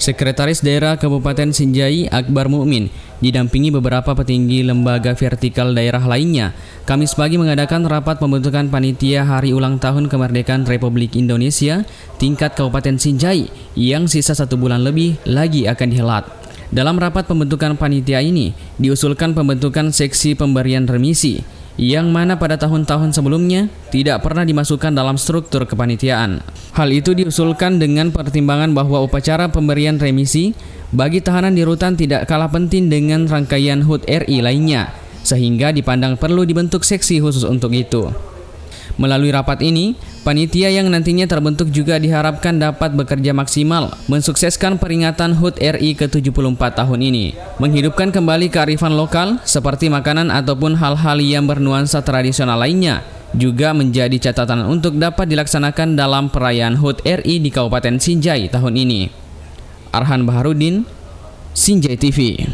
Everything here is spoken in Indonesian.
Sekretaris Daerah Kabupaten Sinjai Akbar Mukmin didampingi beberapa petinggi lembaga vertikal daerah lainnya, Kamis pagi mengadakan rapat pembentukan panitia Hari Ulang Tahun Kemerdekaan Republik Indonesia tingkat Kabupaten Sinjai yang sisa 1 bulan lebih lagi akan dihelat. Dalam rapat pembentukan panitia ini, diusulkan pembentukan seksi pemberian remisi, yang mana pada tahun-tahun sebelumnya tidak pernah dimasukkan dalam struktur kepanitiaan. Hal itu diusulkan dengan pertimbangan bahwa upacara pemberian remisi bagi tahanan di rutan tidak kalah penting dengan rangkaian HUT RI lainnya, sehingga dipandang perlu dibentuk seksi khusus untuk itu. Melalui rapat ini, panitia yang nantinya terbentuk juga diharapkan dapat bekerja maksimal mensukseskan peringatan HUT RI ke-74 tahun ini, menghidupkan kembali kearifan lokal seperti makanan ataupun hal-hal yang bernuansa tradisional lainnya, juga menjadi catatan untuk dapat dilaksanakan dalam perayaan HUT RI di Kabupaten Sinjai tahun ini. Arhan Baharudin, Sinjai TV.